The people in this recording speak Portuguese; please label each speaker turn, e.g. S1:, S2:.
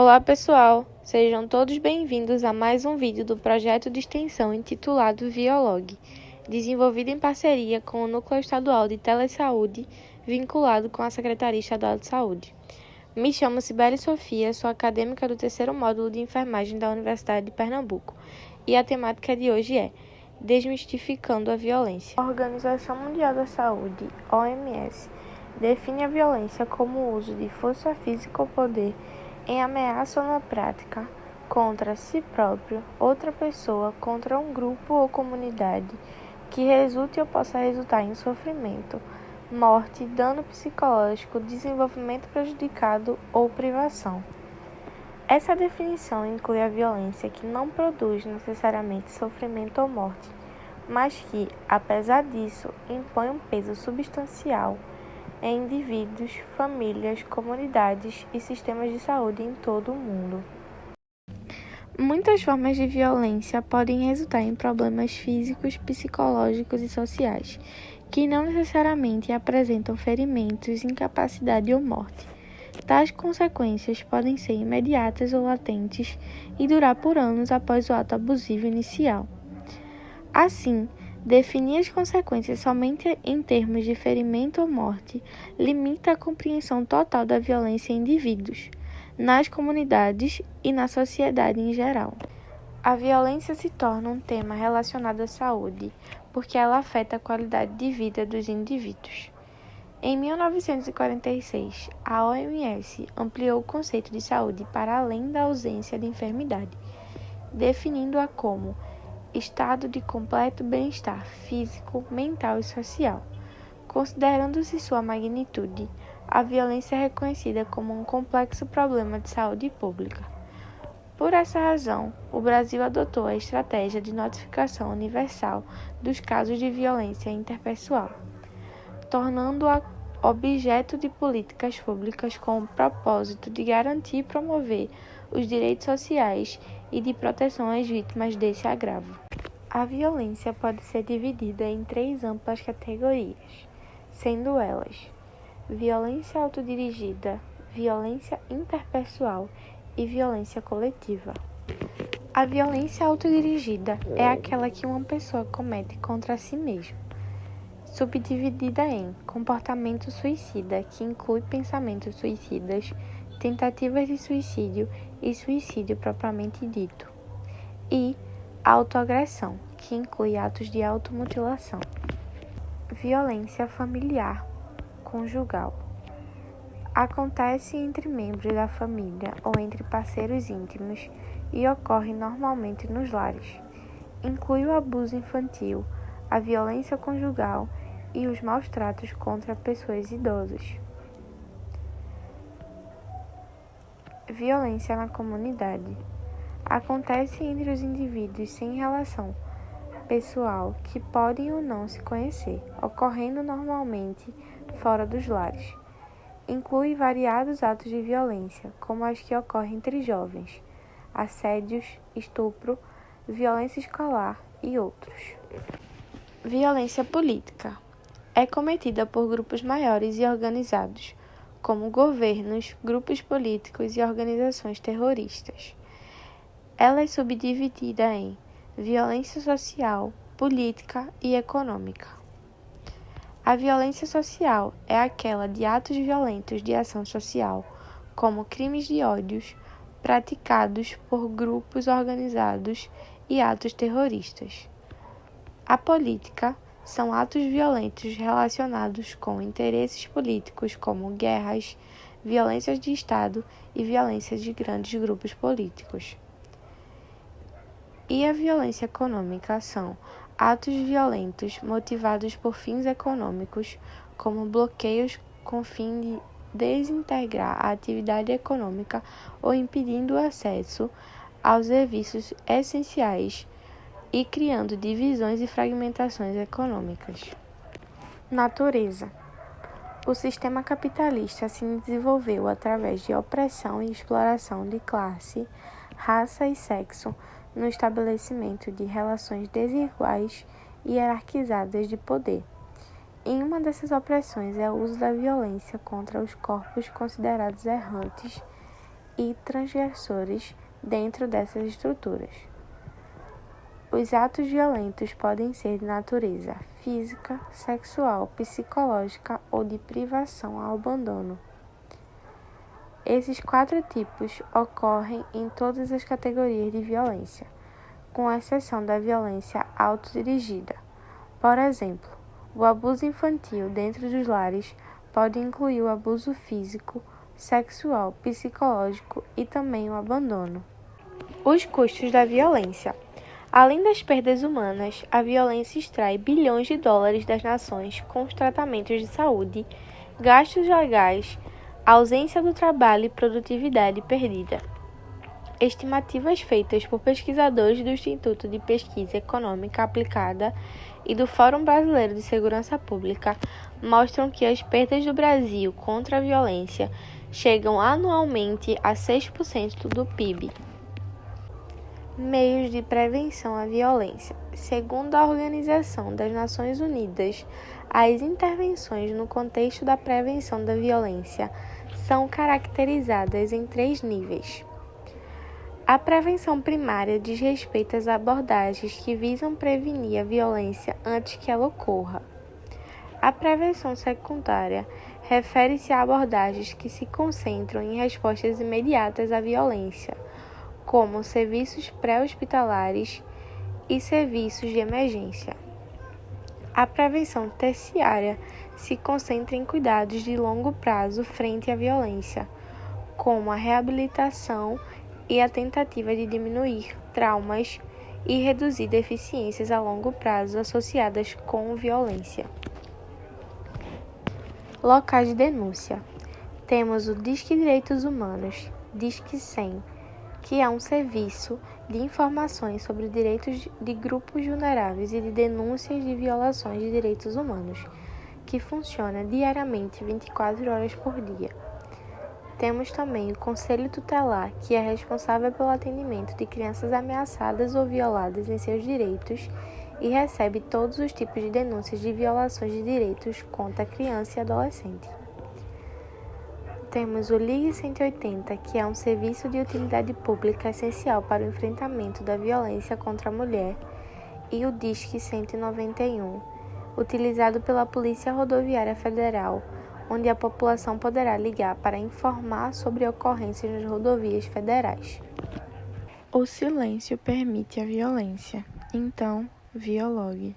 S1: Olá pessoal, sejam todos bem-vindos a mais um vídeo do projeto de extensão intitulado Violog, desenvolvido em parceria com o Núcleo Estadual de Telesaúde, vinculado com a Secretaria Estadual de Saúde. Me chamo Cibele Sofia, sou acadêmica do terceiro módulo de enfermagem da Universidade de Pernambuco, e a temática de hoje é Desmistificando a Violência. A Organização Mundial da Saúde, OMS, define a violência como o uso de força física ou poder em ameaça ou na prática contra si próprio, outra pessoa, contra um grupo ou comunidade que resulte ou possa resultar em sofrimento, morte, dano psicológico, desenvolvimento prejudicado ou privação. Essa definição inclui a violência que não produz necessariamente sofrimento ou morte, mas que, apesar disso, impõe um peso substancial em indivíduos, famílias, comunidades e sistemas de saúde em todo o mundo. Muitas formas de violência podem resultar em problemas físicos, psicológicos e sociais, que não necessariamente apresentam ferimentos, incapacidade ou morte. Tais consequências podem ser imediatas ou latentes e durar por anos após o ato abusivo inicial. Assim, definir as consequências somente em termos de ferimento ou morte limita a compreensão total da violência em indivíduos, nas comunidades e na sociedade em geral. A violência se torna um tema relacionado à saúde, porque ela afeta a qualidade de vida dos indivíduos. Em 1946, a OMS ampliou o conceito de saúde para além da ausência de enfermidade, definindo-a como estado de completo bem-estar físico, mental e social. Considerando-se sua magnitude, a violência é reconhecida como um complexo problema de saúde pública. Por essa razão, o Brasil adotou a estratégia de notificação universal dos casos de violência interpessoal, tornando-a objeto de políticas públicas com o propósito de garantir e promover os direitos sociais e de proteção às vítimas desse agravo. A violência pode ser dividida em 3 amplas categorias, sendo elas violência autodirigida, violência interpessoal e violência coletiva. A violência autodirigida é aquela que uma pessoa comete contra si mesma, subdividida em comportamento suicida, que inclui pensamentos suicidas, tentativas de suicídio e suicídio propriamente dito, e autoagressão, que inclui atos de automutilação. Violência familiar conjugal. Acontece entre membros da família ou entre parceiros íntimos e ocorre normalmente nos lares. Inclui o abuso infantil, a violência conjugal e os maus tratos contra pessoas idosas. Violência na comunidade. Acontece entre os indivíduos sem relação pessoal que podem ou não se conhecer, ocorrendo normalmente fora dos lares. Inclui variados atos de violência, como as que ocorrem entre jovens, assédios, estupro, violência escolar e outros. Violência política. É cometida por grupos maiores e organizados, como governos, grupos políticos e organizações terroristas. Ela é subdividida em violência social, política e econômica. A violência social é aquela de atos violentos de ação social, como crimes de ódio praticados por grupos organizados e atos terroristas. A política são atos violentos relacionados com interesses políticos, como guerras, violências de Estado e violências de grandes grupos políticos. E a violência econômica são atos violentos motivados por fins econômicos, como bloqueios com fim de desintegrar a atividade econômica ou impedindo o acesso aos serviços essenciais e criando divisões e fragmentações econômicas. Natureza. O sistema capitalista se desenvolveu através de opressão e exploração de classe, raça e sexo, no estabelecimento de relações desiguais e hierarquizadas de poder. Em uma dessas opressões é o uso da violência contra os corpos considerados errantes e transgressores dentro dessas estruturas. Os atos violentos podem ser de natureza física, sexual, psicológica ou de privação ao abandono. Esses 4 tipos ocorrem em todas as categorias de violência, com exceção da violência autodirigida. Por exemplo, o abuso infantil dentro dos lares pode incluir o abuso físico, sexual, psicológico e também o abandono. Os custos da violência. Além das perdas humanas, a violência extrai bilhões de dólares das nações com os tratamentos de saúde, gastos legais, ausência do trabalho e produtividade perdida. Estimativas feitas por pesquisadores do Instituto de Pesquisa Econômica Aplicada e do Fórum Brasileiro de Segurança Pública mostram que as perdas do Brasil contra a violência chegam anualmente a 6% do PIB. Meios de prevenção à violência. Segundo a Organização das Nações Unidas, as intervenções no contexto da prevenção da violência são caracterizadas em 3 níveis. A prevenção primária diz respeito às abordagens que visam prevenir a violência antes que ela ocorra. A prevenção secundária refere-se a abordagens que se concentram em respostas imediatas à violência, como serviços pré-hospitalares e serviços de emergência. A prevenção terciária se concentra em cuidados de longo prazo frente à violência, como a reabilitação e a tentativa de diminuir traumas e reduzir deficiências a longo prazo associadas com violência. Locais de denúncia. Temos o Disque Direitos Humanos, Disque 100, que é um serviço de informações sobre direitos de grupos vulneráveis e de denúncias de violações de direitos humanos, que funciona diariamente 24 horas por dia. Temos também o Conselho Tutelar, que é responsável pelo atendimento de crianças ameaçadas ou violadas em seus direitos e recebe todos os tipos de denúncias de violações de direitos contra a criança e adolescente. Temos o Ligue 180, que é um serviço de utilidade pública essencial para o enfrentamento da violência contra a mulher, e o Disque 191, utilizado pela Polícia Rodoviária Federal, onde a população poderá ligar para informar sobre ocorrências nas rodovias federais. O silêncio permite a violência, então, viologue.